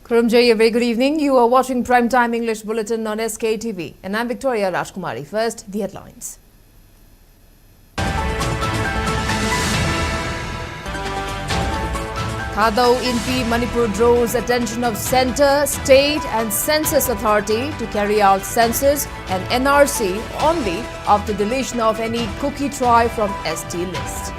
Kurumjay, a very good evening. You are watching Primetime English Bulletin on SKTV. And I'm Victoria Rajkumari. First, the headlines. Thado Inpi Manipur draws attention of Centre, State and Census Authority to carry out census and NRC only after deletion of any Kuki tribe from ST list.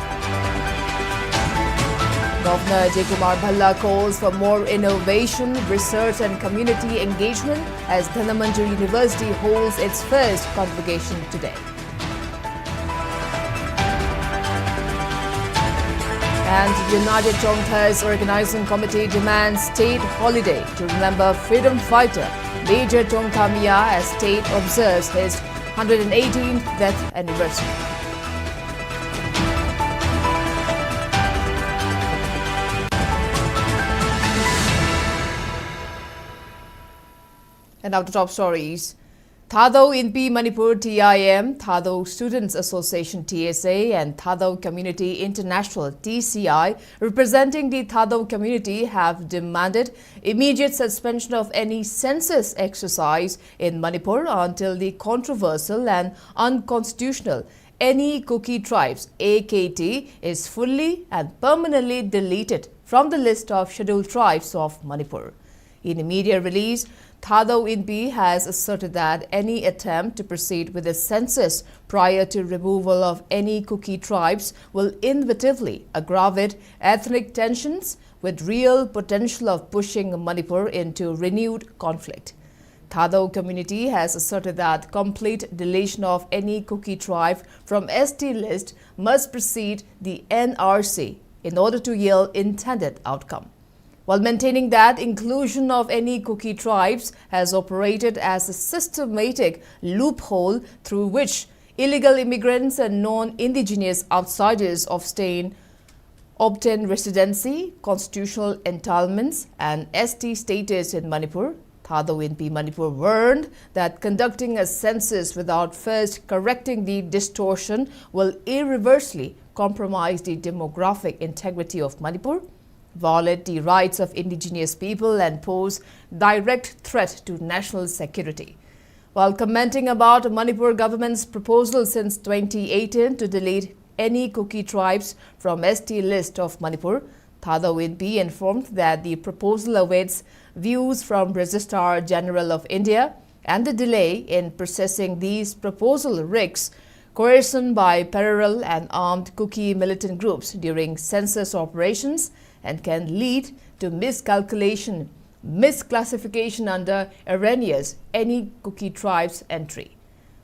Governor J. Kumar Bhalla calls for more innovation, research and community engagement as Dhanamandri University holds its first convocation today. And United Chongtham's organizing committee demands state holiday to remember freedom fighter Major Chongtham as state observes his 118th death anniversary. And now to top stories. Thado Inpi Manipur TIM, Thado Students Association TSA and Thado Community International TCI representing the Thado community have demanded immediate suspension of any census exercise in Manipur until the controversial and unconstitutional any Kuki tribes AKT is fully and permanently deleted from the list of scheduled tribes of Manipur. In a media release, Thado Inpi has asserted that any attempt to proceed with the census prior to removal of any Kuki tribes will inevitably aggravate ethnic tensions with real potential of pushing Manipur into renewed conflict. Thado community has asserted that complete deletion of any Kuki tribe from ST list must precede the NRC in order to yield intended outcome, while maintaining that inclusion of any Kuki tribes has operated as a systematic loophole through which illegal immigrants and non-indigenous outsiders of state obtain residency, constitutional entitlements and ST status in Manipur. Thado Inpi Manipur warned that conducting a census without first correcting the distortion will irreversibly compromise the demographic integrity of Manipur, violate the rights of indigenous people and pose direct threat to national security. While commenting about Manipur government's proposal since 2018 to delete any Kuki tribes from ST list of Manipur, Thado Inpi informed that the proposal awaits views from Registrar General of India and the delay in processing these proposal risks coercion by parallel and armed Kuki militant groups during census operations and can lead to miscalculation, misclassification under erroneous any Kuki tribe's entry.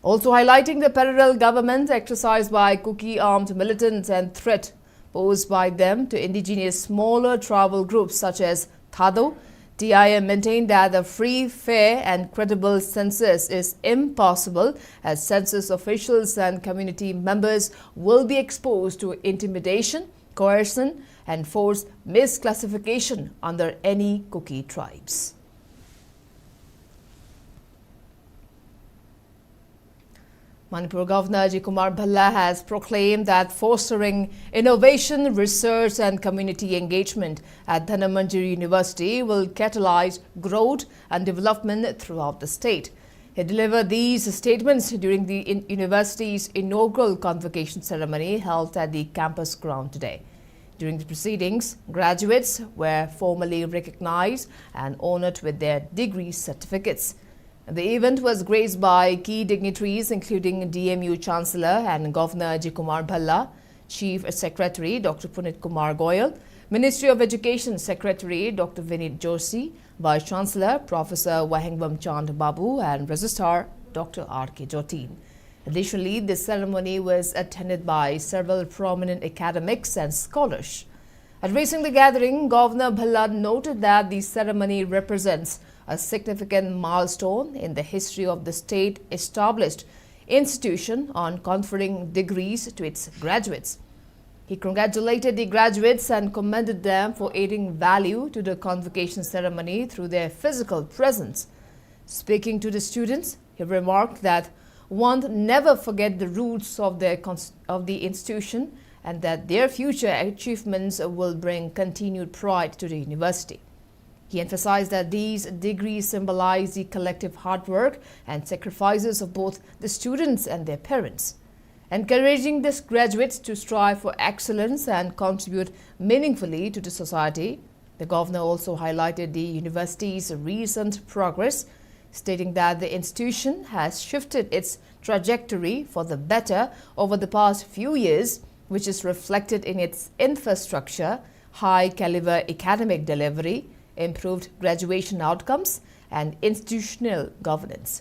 Also highlighting the parallel government exercised by Kuki armed militants and threat posed by them to indigenous smaller tribal groups such as Thado, TIM maintained that a free, fair and credible census is impossible as census officials and community members will be exposed to intimidation, coercion and forced misclassification under any Kuki tribes. Manipur Governor J. Kumar Bhalla has proclaimed that fostering innovation, research and community engagement at Dhanamandri University will catalyze growth and development throughout the state. He delivered these statements during the university's inaugural convocation ceremony held at the campus ground today. During the proceedings, graduates were formally recognized and honored with their degree certificates. The event was graced by key dignitaries including DMU Chancellor and Governor J. Kumar Bhalla, Chief Secretary Dr. Punit Kumar Goyal, Ministry of Education Secretary Dr. Vinit Joshi, Vice Chancellor Professor Wahengvam Chand Babu and Registrar Dr. R.K. Jotin. Additionally, the ceremony was attended by several prominent academics and scholars. Addressing the gathering, Governor Bhalla noted that the ceremony represents a significant milestone in the history of the state-established institution on conferring degrees to its graduates. He congratulated the graduates and commended them for adding value to the convocation ceremony through their physical presence. Speaking to the students, he remarked that one never forget the roots of the institution and that their future achievements will bring continued pride to the university. He emphasized that these degrees symbolize the collective hard work and sacrifices of both the students and their parents, encouraging these graduates to strive for excellence and contribute meaningfully to the society. The governor also highlighted the university's recent progress, stating that the institution has shifted its trajectory for the better over the past few years, which is reflected in its infrastructure, high-caliber academic delivery, improved graduation outcomes, and institutional governance.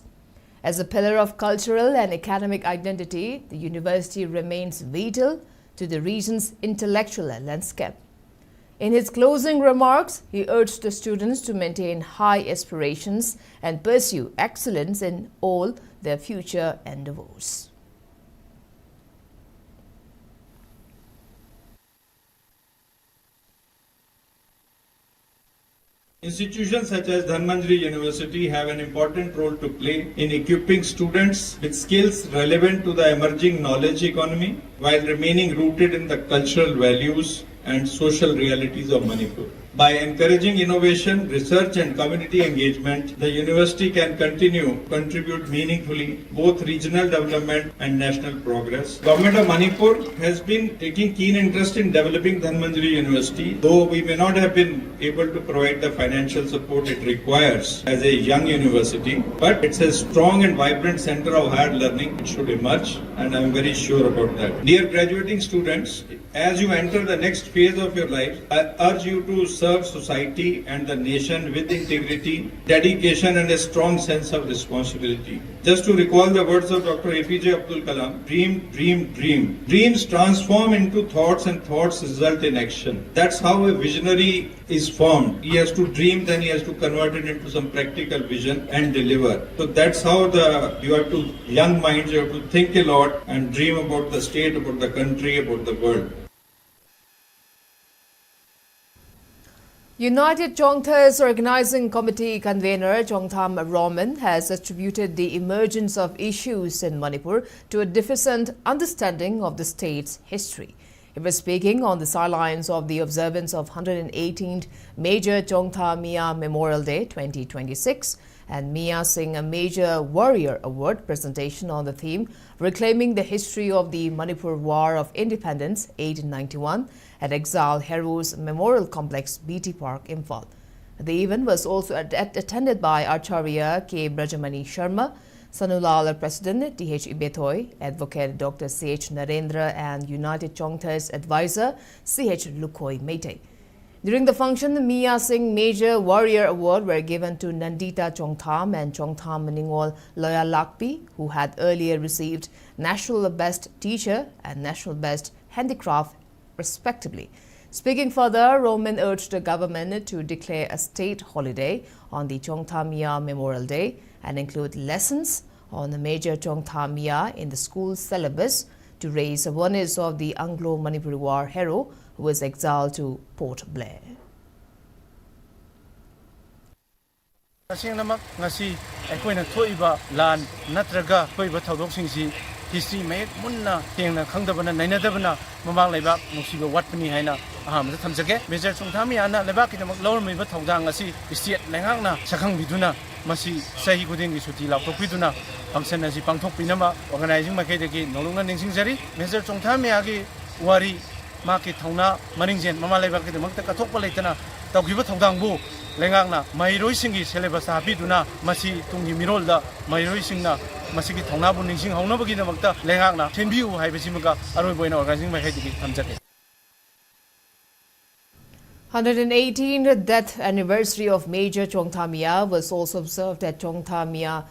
As a pillar of cultural and academic identity, the university remains vital to the region's intellectual landscape. In his closing remarks, he urged the students to maintain high aspirations and pursue excellence in all their future endeavors. Institutions such as Dhanmanjari University have an important role to play in equipping students with skills relevant to the emerging knowledge economy while remaining rooted in the cultural values and social realities of Manipur. By encouraging innovation, research and community engagement, the university can continue to contribute meaningfully both regional development and national progress. Government of Manipur has been taking keen interest in developing Dhanmanjari University, though we may not have been able to provide the financial support it requires as a young university, but it's a strong and vibrant center of higher learning. It should emerge, and I'm very sure about that. Dear graduating students, as you enter the next phase of your life, I urge you to serve society and the nation with integrity, dedication and a strong sense of responsibility. Just to recall the words of Dr. APJ Abdul Kalam, dream, dream, dream. Dreams transform into thoughts and thoughts result in action. That's how a visionary is formed. He has to dream, then he has to convert it into some practical vision and deliver. So that's how you have to, young minds, you have to think a lot and dream about the state, about the country, about the world. United Chongtham's Organizing Committee convener Chongtham Roman has attributed the emergence of issues in Manipur to a deficient understanding of the state's history. He was speaking on the sidelines of the observance of 118th Major Chongtham Mia Memorial Day 2026 and Mia Singh a Major Warrior Award presentation on the theme Reclaiming the History of the Manipur War of Independence 1891 at Exile Heroes Memorial Complex, BT Park, Imphal. The event was also attended by Acharya K. Brajamani Sharma, Sanulal President T.H. Ibethoy, Advocate Dr. C.H. Narendra and United Chongtham's advisor C.H. Lukhoi Meitei. During the function, Mia Singh Major Warrior Award were given to Nandita Chongtham and Chongtham Ningol Loya Lakpi, who had earlier received National Best Teacher and National Best Handicraft respectively. Speaking further, Roman urged the government to declare a state holiday on the Chongtham Mia Memorial Day and include lessons on the Major Chongtham Mia in the school syllabus to raise awareness of the Anglo-Manipuri War hero who was exiled to Port Blair. History make munna tengna khangdabana nainadabana mamang leibak musiba watpani haina ahamda thamjage Major Chongtham yana leibak kidamak lawrmiba thodang asi state lenghangna sakhang biduna masi sahi kuding gi suti laptopiduna function asi pangthok pinama organizing makedagi nolongna ningsingjari Major Chongtham yagi wari maki thongna maningjen mama leibak kidamak ta kathokpa leitana tawgiba thodangbu lengangna mairoi singi syllabus hapiduna masi tungi mirolda mairoi singna masigi thongnabu ningsing haunabagi namakta lengakna thenbiu haibasimaga aroi boina organizing mahaidigi thamjake. 118th death anniversary of Major Chongtham Mia was also observed at Major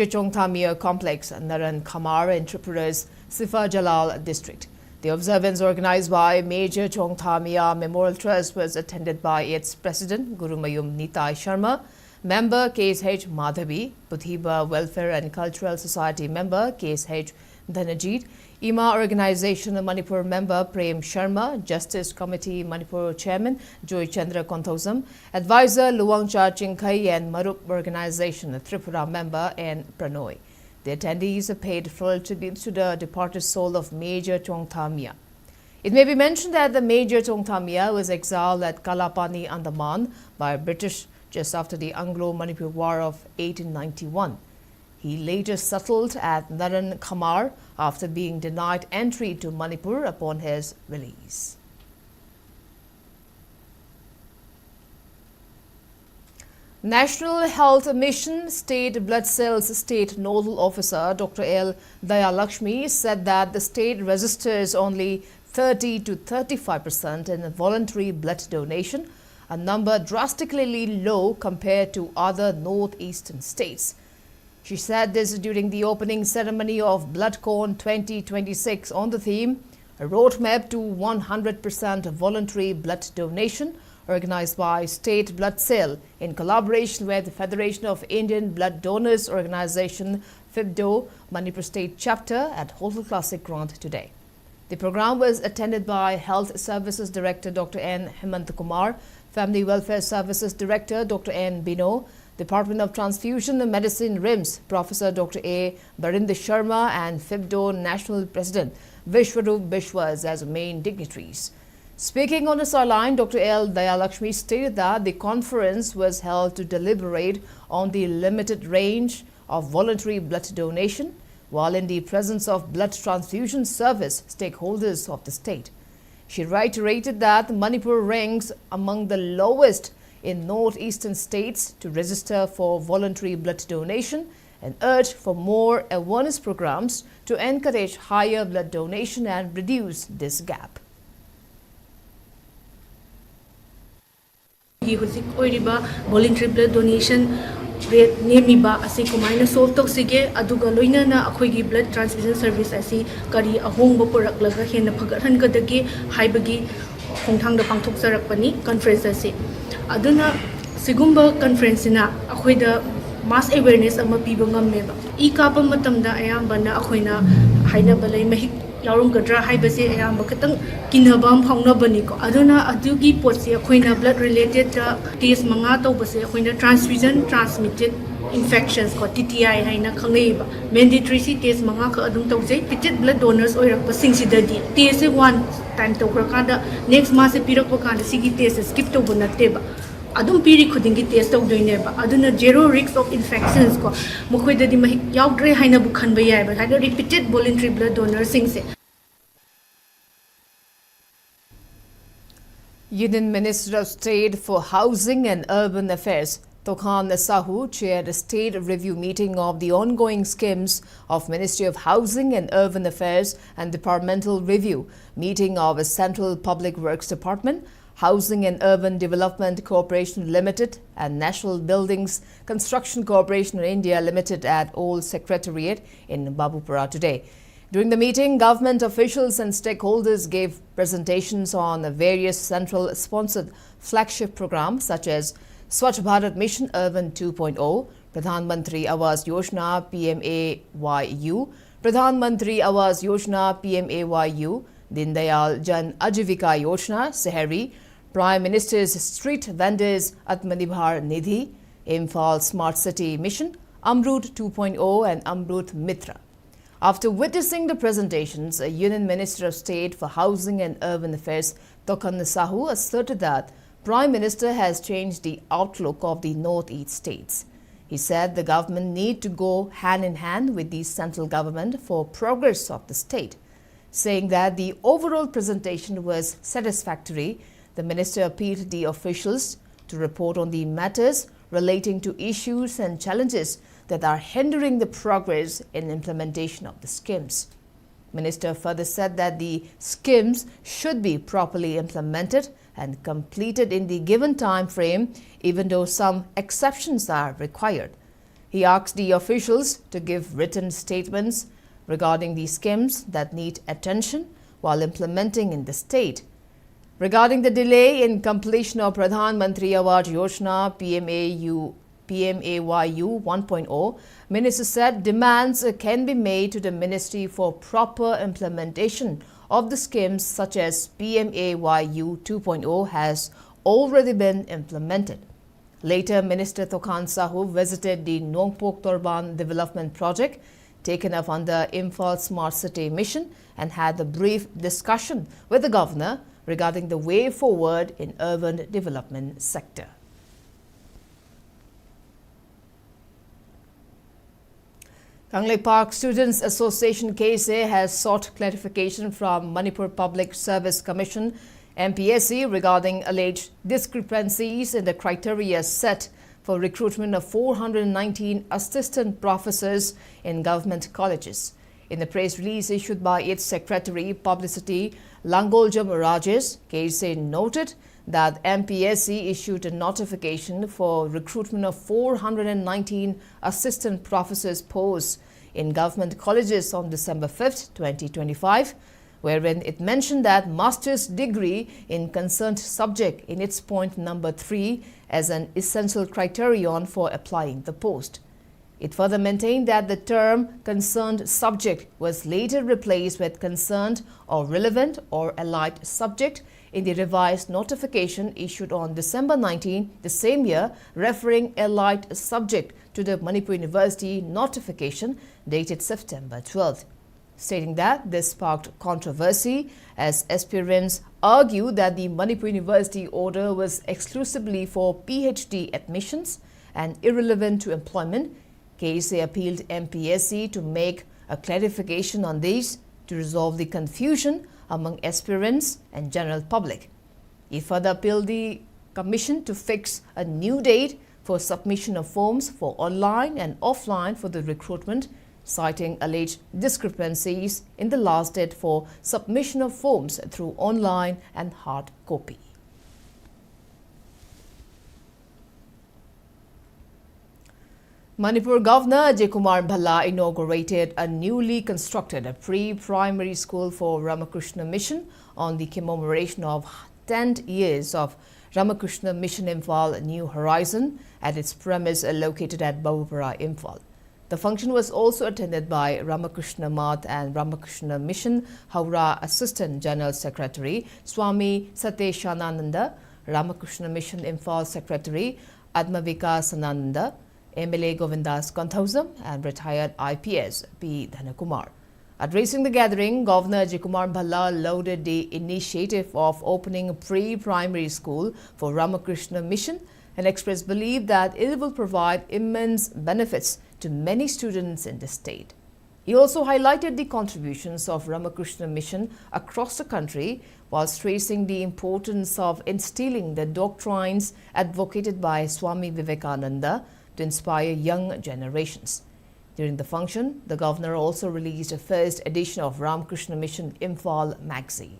Chongtham Mia Complex, Naran Kamar in Tripura's Sifa Jalal district. The observance organized by Major Chongtham Mia Memorial Trust was attended by its president Gurumayum Nitai Sharma, member KSH Madhavi, Puthiba Welfare and Cultural Society member KSH Dhanajit, IMA Organization Manipur member Prem Sharma, Justice Committee Manipur Chairman Joy Chandra Konthosam, advisor Luangcha Chingkai and Marup Organization Tripura member N. Pranoy. The attendees paid full tribute to the departed soul of Major Chongtham Mia. It may be mentioned that the Major Chongtham was exiled at Kalapani, Andaman by British just after the Anglo-Manipur War of 1891. He later settled at Naran Khamar after being denied entry to Manipur upon his release. National Health Mission State Blood Cells State Nodal Officer Dr. L. Dayalakshmi said that the state registers only 30 to 35% in voluntary blood donation, a number drastically low compared to other northeastern states. She said this during the opening ceremony of BloodCon 2026 on the theme, a roadmap to 100% voluntary blood donation, organized by State Blood Cell in collaboration with the Federation of Indian Blood Donors Organization, FIBDO, Manipur State Chapter at Hotel Classic Grant today. The program was attended by Health Services Director Dr. N. Hemant Kumar, Family Welfare Services Director Dr. N. Bino, Department of Transfusion and Medicine RIMS Professor Dr. A. Barinder Sharma and FIBDO National President Vishwarup Bishwas as main dignitaries. Speaking on the sideline, Dr. L. Dayalakshmi stated that the conference was held to deliberate on the limited range of voluntary blood donation, while in the presence of blood transfusion service stakeholders of the state. She reiterated that Manipur ranks among the lowest in northeastern states to register for voluntary blood donation and urged for more awareness programs to encourage higher blood donation and reduce this gap. Voluntary blood donation rate nemiba asi kumaina solve toksige aduga loinana akhoi blood transfusion service asi kari ahongba poraklaga hena phagathan gadagi haibagi khongthang da pangthok sarakpani conference asi aduna sigumba conference na akhoi da mass awareness ama piba ngammeba I kapa matamda ayambana akhoina haina balai mahik Yarum Gadra Haibase Ayambakatang Kinabam Hongabaniko. Aduna Adugi Potsi, Aquina blood related taste Mangato Base, Aquina transfusion transmitted infections called TTI Haina Kaneba. Mandatory taste Mangaka Adum Tose, pitted blood donors or passing Sidadi. TSA 1 time to Krakanda, next mass Pirakanda Sigi taste skipped over Nateba. Adum piri khudingi test of doing neba. Aduna zero risk of infections ko. Mukhweda di yaudre haina bukhan bayai but had repeated voluntary blood donor singse. Union Minister of State for Housing and Urban Affairs Tokhan Sahu chaired a state review meeting of the ongoing schemes of Ministry of Housing and Urban Affairs and Departmental Review meeting of a Central Public Works Department, Housing and Urban Development Corporation Limited and National Buildings Construction Corporation of India Limited at Old Secretariat in Babupura today. During the meeting, government officials and stakeholders gave presentations on various central sponsored flagship programs such as Swachh Bharat Mission Urban 2.0, Pradhan Mantri Awas Yojana PMAYU, Pradhan Mantri Awas Yojana PMAYU, Din Dayal Jan Ajivika Yojana Sehari, Prime Minister's Street Vendors Atmanirbhar Nidhi, Imphal Smart City Mission, Amrut 2.0 and Amrut Mitra. After witnessing the presentations, a Union Minister of State for Housing and Urban Affairs Tokhan Sahu asserted that Prime Minister has changed the outlook of the Northeast states. He said the government need to go hand in hand with the central government for progress of the state. Saying that the overall presentation was satisfactory, the minister appealed the officials to report on the matters relating to issues and challenges that are hindering the progress in implementation of the schemes. Minister further said that the schemes should be properly implemented and completed in the given time frame, even though some exceptions are required. He asked the officials to give written statements regarding the schemes that need attention while implementing in the state. Regarding the delay in completion of Pradhan Mantri Awas Yojana PMAYU 1.0, Minister said demands can be made to the ministry for proper implementation of the schemes such as PMAYU 2.0 has already been implemented. Later, Minister Tokhan Sahu visited the Nongpok Torban Development Project, taken up under Imphal Smart City Mission and had a brief discussion with the governor regarding the way forward in urban development sector. Kanglei Park Students Association KSA has sought clarification from Manipur Public Service Commission MPSC regarding alleged discrepancies in the criteria set for recruitment of 419 assistant professors in government colleges. In a press release issued by its Secretary Publicity Langoljam Rajesh, KSA noted that MPSC issued a notification for recruitment of 419 assistant professors posts in government colleges on December 5, 2025, wherein it mentioned that master's degree in concerned subject in its point number 3 as an essential criterion for applying the post. It further maintained that the term concerned subject was later replaced with concerned or relevant or allied subject in the revised notification issued on December 19 the same year, referring allied subject to the Manipur University notification dated September 12, stating that this sparked controversy as aspirants argued that the Manipur University order was exclusively for PhD admissions and irrelevant to employment. KSA appealed MPSC to make a clarification on these to resolve the confusion among aspirants and general public. He further appealed the Commission to fix a new date for submission of forms for online and offline for the recruitment, citing alleged discrepancies in the last date for submission of forms through online and hard copy. Manipur Governor Kumar Bhalla inaugurated a newly constructed pre-primary school for Ramakrishna Mission on the commemoration of 10 years of Ramakrishna Mission Imphal New Horizon at its premise located at Babupara, Imphal. The function was also attended by Ramakrishna Math and Ramakrishna Mission Howrah Assistant General Secretary Swami Sateshananda, Ramakrishna Mission Imphal Secretary Admavika Sananda, MLA Govindas Chongtham and retired IPS P. Dhanakumar. Addressing the gathering, Governor Kumar Bhalla lauded the initiative of opening a pre-primary school for Ramakrishna Mission and expressed belief that it will provide immense benefits to many students in the state. He also highlighted the contributions of Ramakrishna Mission across the country while stressing the importance of instilling the doctrines advocated by Swami Vivekananda to inspire young generations. During the function, the governor also released a first edition of Ramakrishna Mission Imphal magazine.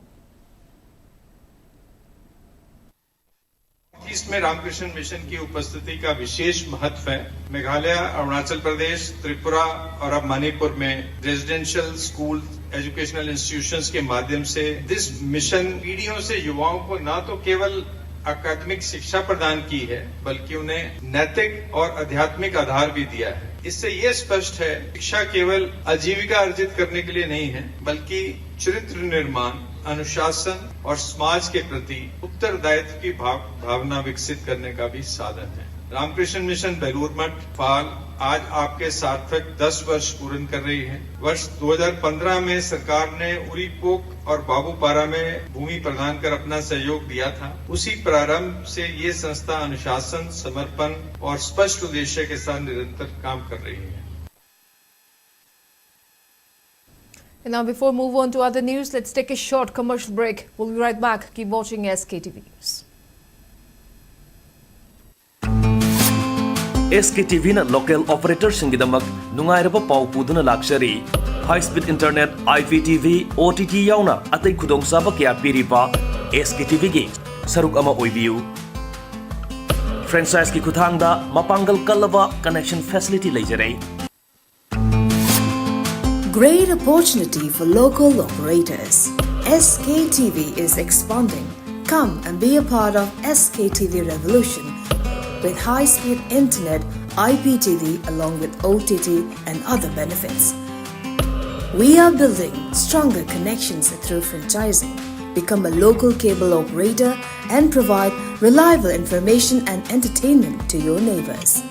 इसमें Ramakrishna mission की उपस्थिति का विशेष महत्व है। मेघालय, अरुणाचल प्रदेश, त्रिपुरा और अब मणिपुर में residential school educational institutions के माध्यम से दिस मिशन पीढ़ियों से युवाओं को न तो केवल अकादमिक शिक्षा प्रदान की है, बल्कि उन्हें नैतिक और आध्यात्मिक आधार भी दिया है। इससे ये स्पष्ट है, शिक्षा केवल आजीविका अर्जित करने के लिए नहीं है, बल्कि चरित्र निर्माण, अनुशासन और समाज के प्रति उत्तरदायित्व की भावना विकसित करने का भी साधन है। रामकृष्ण मिशन बेलूर मठ फाल आज आपके सार्थक 10 वर्ष पूर्ण कर रही है। वर्ष 2015 में सरकार ने उरीपोक और बाबूपारा में भूमि प्रदान कर अपना सहयोग दिया था। उसी प्रारंभ से ये संस्था अनुशासन, समर्पण और स्पष्ट उद्देश्य के साथ निरंतर काम कर रही है। And now, before we move on to other news, let's take a short commercial break. We'll be right back. Keep watching SKTV News. SKTV na local operator singidamak nungairaba pau puduna lakshari high speed internet IPTV OTT yauna atai khudong saba kya piriba SKTV gi saruk ama oibiu franchise ki khuthangda mapangal kalaba connection facility leijare. Great opportunity for local operators. SKTV is expanding. Come and be a part of SKTV revolution with high-speed internet, IPTV along with OTT and other benefits. We are building stronger connections through franchising. Become a local cable operator and provide reliable information and entertainment to your neighbors.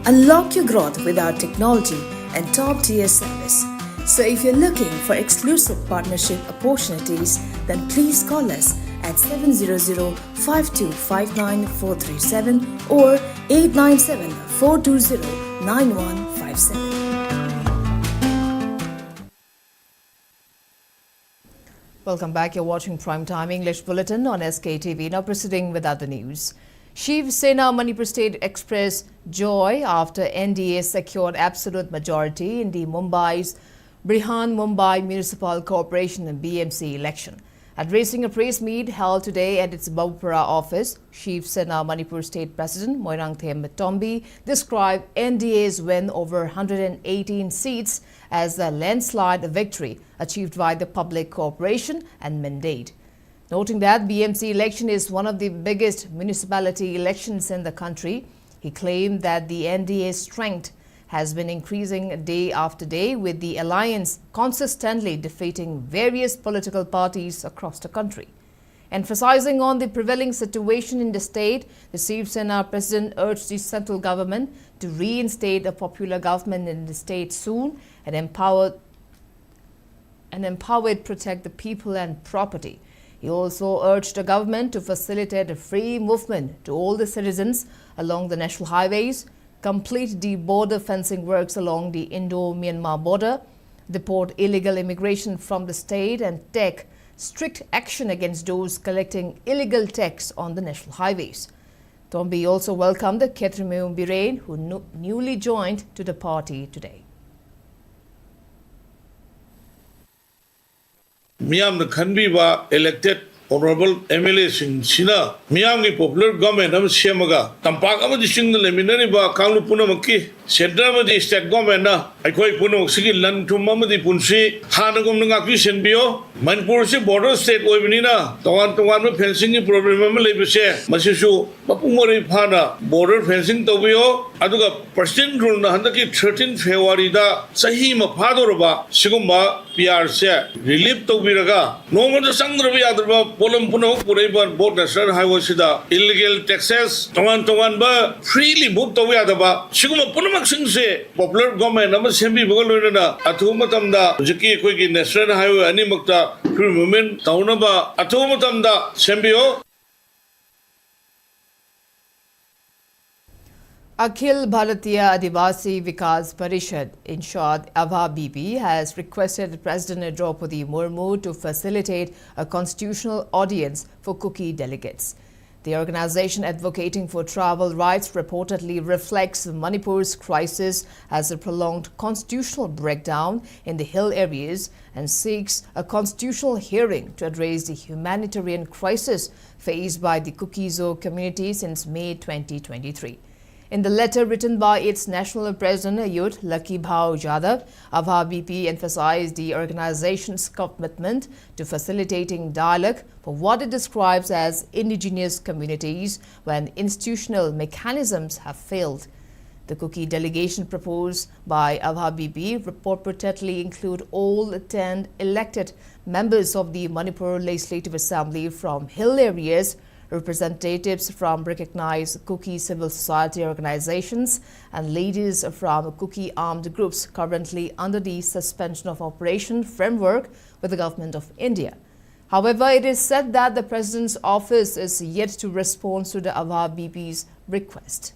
Unlock your growth with our technology and top-tier service. So if you're looking for exclusive partnership opportunities, then please call us at 700-5259-437 or 897-420-9157. Welcome back. You're watching Primetime English Bulletin on SKTV. Now proceeding with other news. Shiv Sena Manipur State expressed joy after NDA secured absolute majority in the Mumbai's Brihan Mumbai Municipal Corporation and BMC election. Addressing a press meet held today at its Bapura office, Shiv Sena Manipur State President Moirangthem Tombi described NDA's win over 118 seats as a landslide victory achieved by the public cooperation and mandate. Noting that BMC election is one of the biggest municipality elections in the country, he claimed that the NDA's strength has been increasing day after day, with the alliance consistently defeating various political parties across the country. Emphasizing on the prevailing situation in the state, the Shiv Sena president urged the central government to reinstate a popular government in the state soon and empower it protect the people and property. He also urged the government to facilitate a free movement to all the citizens along the national highways, complete the border fencing works along the Indo-Myanmar border, deport illegal immigration from the state, and take strict action against those collecting illegal tax on the national highways. Tombi also welcomed the Ketrimeum Birain, who newly joined to the party today. Miyam the Khanbiba elected Honorable MLA Sina Miyam the popular government of Siamaga Tampaka the single Leminariba Kalu Punamaki Central the state government I quite Puno Siki Lan to Mamadi Punsi Hanagum Nangaki Bio Manipur border state Ovinina Tawan to one fencing problem Labise Masishu Papumari Pana border fencing Tobio Aduga Percent rule Handaki 13 February da Sahima Padoraba Sigumba PR relief Tobiraga no one the Sangrabi Adaba Polam Puno Pureba both national highway Sida illegal taxes Tawan ba freely moved away Adaba Siguma Punamak say popular government number Sembi Bogoluna Atumatamda Jiki Quiki national highway Animakta free movement Taunaba Atumatamda Sembio. Akhil Bharatiya Adivasi Vikas Parishad, in short ABHA-BP, has requested President Draupadi Murmu to facilitate a constitutional audience for Kuki delegates. The organization advocating for travel rights reportedly reflects Manipur's crisis as a prolonged constitutional breakdown in the hill areas and seeks a constitutional hearing to address the humanitarian crisis faced by the Kuki-Zo community since May 2023. In the letter written by its national president, Youth Lucky Bhau Jadhav, ABHA-BP emphasized the organization's commitment to facilitating dialogue for what it describes as indigenous communities when institutional mechanisms have failed. The Kuki delegation proposed by ABHA-BP purportedly include all 10 elected members of the Manipur Legislative Assembly from hill areas, representatives from recognized Kuki civil society organizations, and leaders from Kuki armed groups currently under the suspension of operation framework with the government of India. However, it is said that the president's office is yet to respond to the ABHA-BP's request.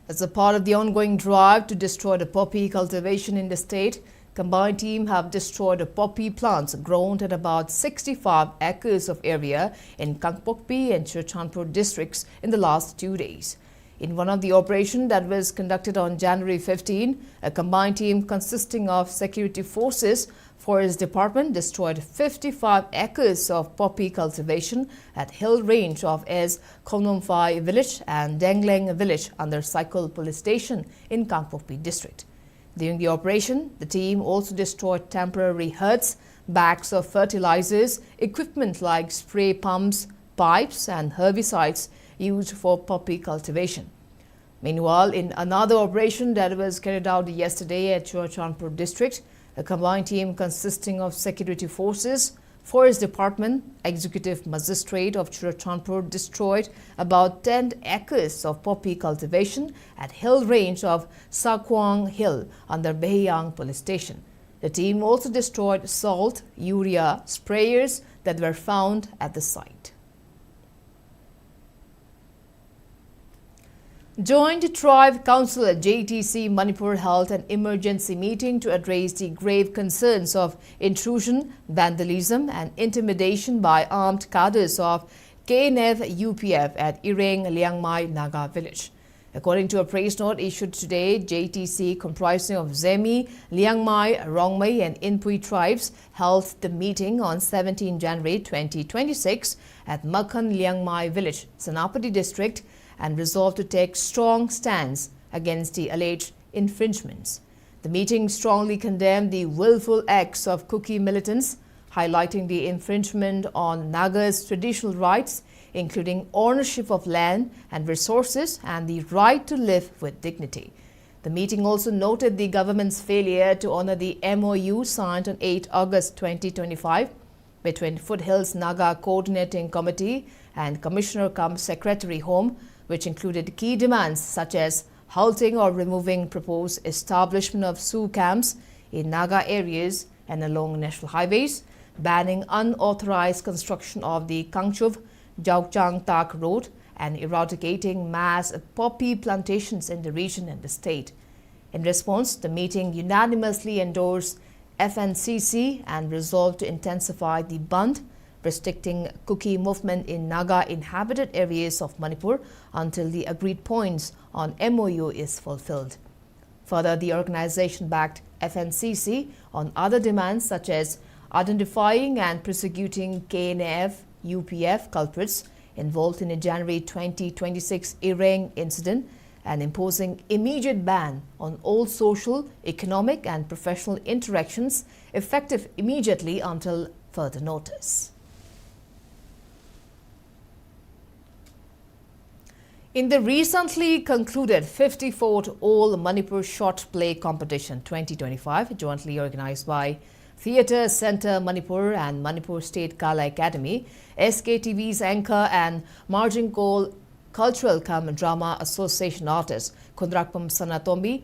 As a part of the ongoing drive to destroy the poppy cultivation in the state, combined team have destroyed the poppy plants grown at about 65 acres of area in Kangpokpi and Churchandpur districts in the last 2 days. In one of the operations that was conducted on January 15, a combined team consisting of security forces, Forest Department destroyed 55 acres of poppy cultivation at hill range of as Khomnomphai village and Dangleng village under Cycle police station in Kangpokpi district. During the operation, the team also destroyed temporary huts, bags of fertilizers, equipment like spray pumps, pipes and herbicides used for poppy cultivation. Meanwhile, in another operation that was carried out yesterday at Churchandpur district, a combined team consisting of security forces, Forest Department Executive Magistrate of Churachandpur destroyed about 10 acres of poppy cultivation at hill range of Sakwang Hill under Behiyang Police Station. The team also destroyed salt, urea sprayers that were found at the site. Joint Tribe Council at JTC Manipur held an emergency meeting to address the grave concerns of intrusion, vandalism and intimidation by armed cadres of KNF-UPF at Ireng Liangmai Naga village. According to a press note issued today, JTC comprising of Zemi, Liangmai, Rongmei and Inpui tribes held the meeting on 17 January 2026 at Makhan Liangmai village, Senapati district, and resolved to take strong stance against the alleged infringements. The meeting strongly condemned the willful acts of Kuki militants, highlighting the infringement on Nagas' traditional rights, including ownership of land and resources and the right to live with dignity. The meeting also noted the government's failure to honor the MOU signed on 8 August 2025 between Foothills Naga Coordinating Committee and Commissioner-cum-Secretary Home, which included key demands such as halting or removing proposed establishment of Sioux camps in Naga areas and along national highways, banning unauthorized construction of the Kangchuv Jaukchang Tak Road, and eradicating mass poppy plantations in the region and the state. In response, the meeting unanimously endorsed FNCC and resolved to intensify the band, restricting Kuki movement in Naga inhabited areas of Manipur until the agreed points on MOU is fulfilled. Further, the organization backed FNCC on other demands such as identifying and prosecuting KNF-UPF culprits involved in a January 2026 Ireng incident and imposing immediate ban on all social, economic and professional interactions effective immediately until further notice. In the recently concluded 54th All Manipur Short Play Competition 2025, jointly organized by Theatre Centre Manipur and Manipur State Kala Academy, SKTV's anchor and Margin Call Cultural Cum Drama Association artist Kundrakpam Sanatombi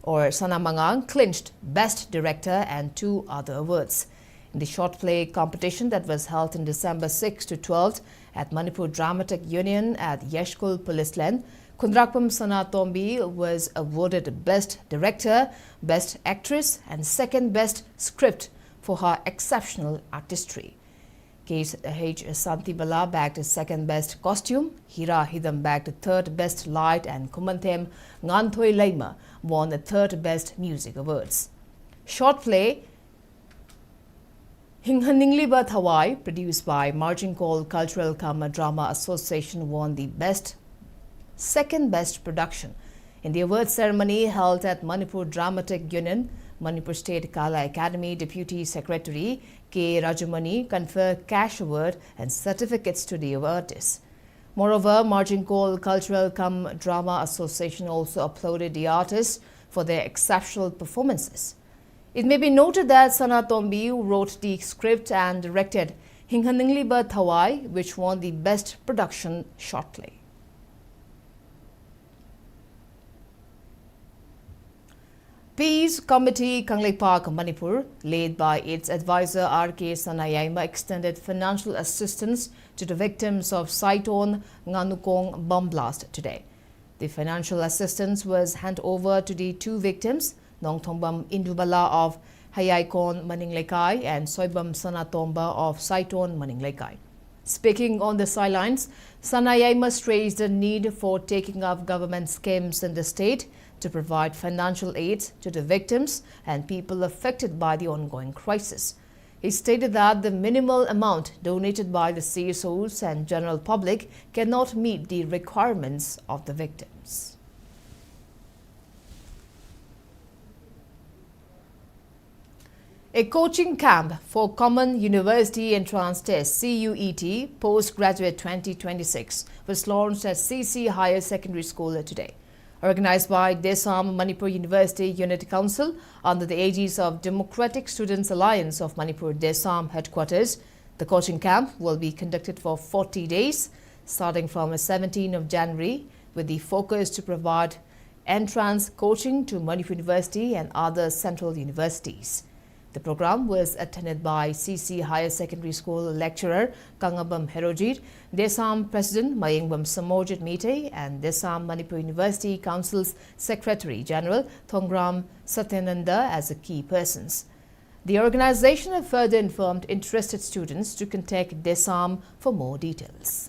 or Sanamangang clinched Best Director and 2 other awards. In the short play competition that was held in December 6 to 12 at Manipur Dramatic Union at Yeshkul Police Land, Kundrakpam Sanatombi was awarded Best Director, Best Actress and Second Best Script for her exceptional artistry. H. Santibala bagged Second Best Costume, Hira Hidam bagged Third Best Light and Kumantem Nganthoi Leima won the Third Best Music Awards. Short play Hinghaningliba Thawai, produced by Margin Call Cultural Cum Drama Association, won the Second Best Production. In the award ceremony held at Manipur Dramatic Union, Manipur State Kala Academy Deputy Secretary K. Rajamani conferred cash award and certificates to the awardees. Moreover, Margin Call Cultural Cum Drama Association also applauded the artists for their exceptional performances. It may be noted that Sanatombi wrote the script and directed Hinghaningliba Thawai, which won the Best Production shortly. Peace Committee Kanglei Park, Manipur, led by its advisor R.K. Sanayaima, extended financial assistance to the victims of Saiton Nganukong bomb blast today. The financial assistance was handed over to the 2 victims, Nongthombam Indubala of Hayaikon Maninglekai and Soibam Sanatomba of Saiton Maninglekai. Speaking on the sidelines, Sanayaima stressed the need for taking up government schemes in the state to provide financial aid to the victims and people affected by the ongoing crisis. He stated that the minimal amount donated by the CSOs and general public cannot meet the requirements of the victims. A coaching camp for Common University Entrance Test CUET Postgraduate 2026 was launched at CC Higher Secondary School today. Organized by Desam Manipur University Unit Council under the aegis of Democratic Students Alliance of Manipur Desam Headquarters, The coaching camp will be conducted for 40 days, starting from 17th of January, with the focus to provide entrance coaching to Manipur University and other central universities. The program was attended by CC Higher Secondary School lecturer Kangabam Herojit, Desam President Mayengbam Samojit Mite, and Desam Manipur University Council's Secretary General Thongram Satyananda as the key persons. The organization have further informed interested students to contact Desam for more details.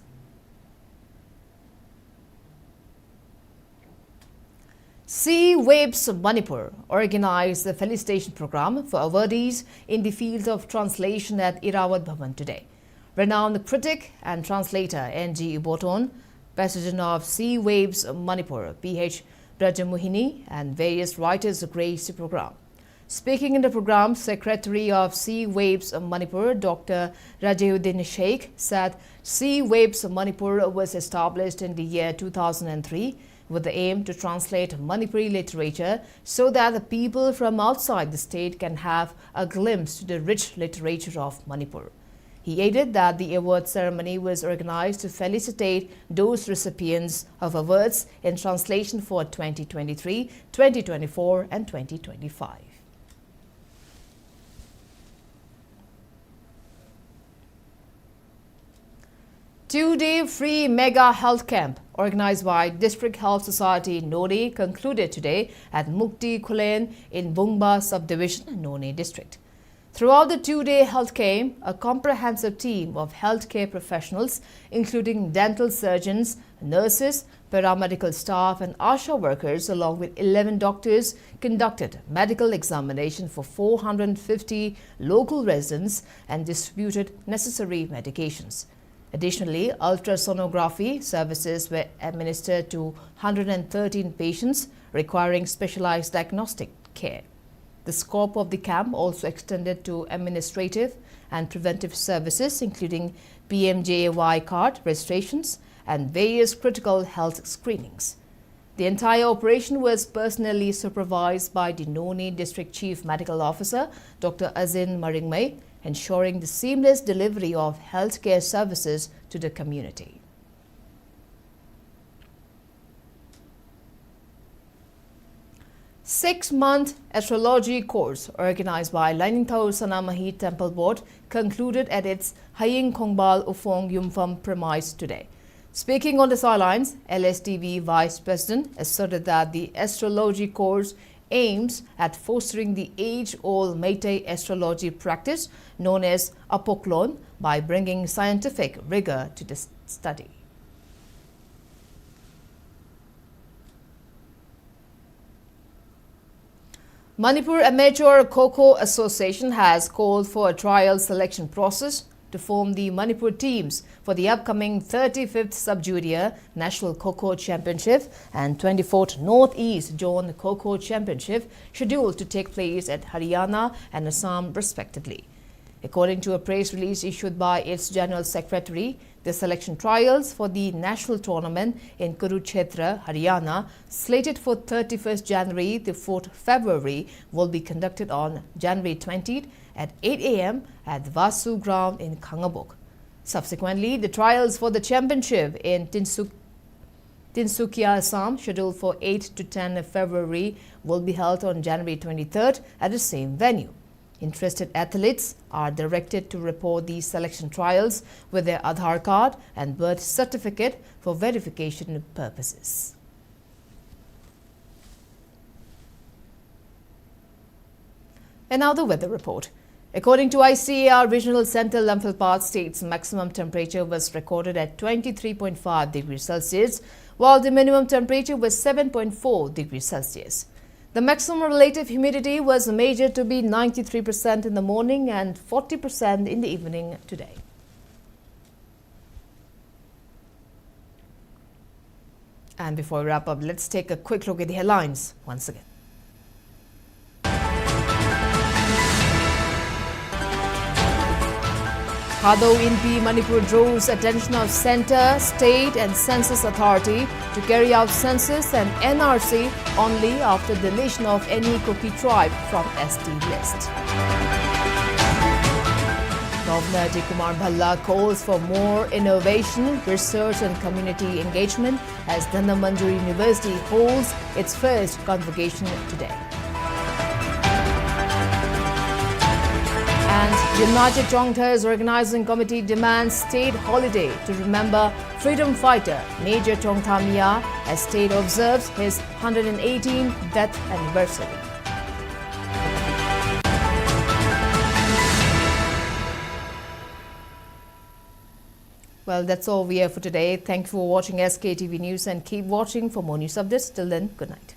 Sktv'S Manipur organized the felicitation program for awardees in the field of translation at Irawat Bhavan today. Renowned critic and translator N.G. Boton, president of Sktv'S Manipur, P.H. Brajamohini, and various writers graced the program. Speaking in the program, Secretary of Sktv'S Manipur, Dr. Rajayuddin Sheikh, said Sktv'S Manipur was established in the year 2003 with the aim to translate Manipuri literature so that the people from outside the state can have a glimpse to the rich literature of Manipur. He added that the award ceremony was organized to felicitate those recipients of awards in translation for 2023, 2024 and 2025. Two-day free mega health camp organized by District Health Society Noni concluded today at Mukti Kulen in Bungba subdivision, Noni district. Throughout the two-day health camp, a comprehensive team of healthcare professionals, including dental surgeons, nurses, paramedical staff and ASHA workers, along with 11 doctors, conducted medical examination for 450 local residents and distributed necessary medications. Additionally, ultrasonography services were administered to 113 patients requiring specialized diagnostic care. The scope of the camp also extended to administrative and preventive services, including PMJAY card registrations and various critical health screenings. The entire operation was personally supervised by the Noni District Chief Medical Officer, Dr. Azin Maringmay, ensuring the seamless delivery of healthcare services to the community. Six-month astrology course organized by Lainingthau Sanamahi Temple Board concluded at its Haying Khongbal Ufong Yumpham premise today. Speaking on the sidelines, LSTV Vice President asserted that the astrology course aims at fostering the age-old Meitei astrology practice known as Apoklon by bringing scientific rigor to the study. Manipur Amateur Kho Association has called for a trial selection process to form the Manipur teams for the upcoming 35th Sub-Junior National Kho Championship and 24th North-East Zone Kho Championship scheduled to take place at Haryana and Assam respectively. According to a press release issued by its General Secretary, the selection trials for the national tournament in Kurukshetra, Haryana, slated for 31st January to 4th February, will be conducted on January 20th at 8 a.m. at the Vasu ground in Kangabok. Subsequently, the trials for the championship in Tinsukia, Assam, scheduled for 8 to 10 February, will be held on January 23rd at the same venue. Interested athletes are directed to report these selection trials with their Aadhaar card and birth certificate for verification purposes. And now the weather report. According to ICAR Regional Center, Imphal state's maximum temperature was recorded at 23.5 degrees Celsius, while the minimum temperature was 7.4 degrees Celsius. The maximum relative humidity was measured to be 93% in the morning and 40% in the evening today. And before we wrap up, let's take a quick look at the headlines once again. Thado Inpi Manipur draws attention of Centre, State and Census Authority to carry out census and NRC only after deletion of any Kuki tribe from ST list. Governor D. Kumar Bhalla calls for more innovation, research and community engagement as Manipur University holds its first convocation today. And United Chongtham Organizing Committee demands state holiday to remember freedom fighter Major Chongtham as state observes his 118th death anniversary. Well, that's all we have for today. Thank you for watching SKTV News and keep watching for more news updates. Till then, good night.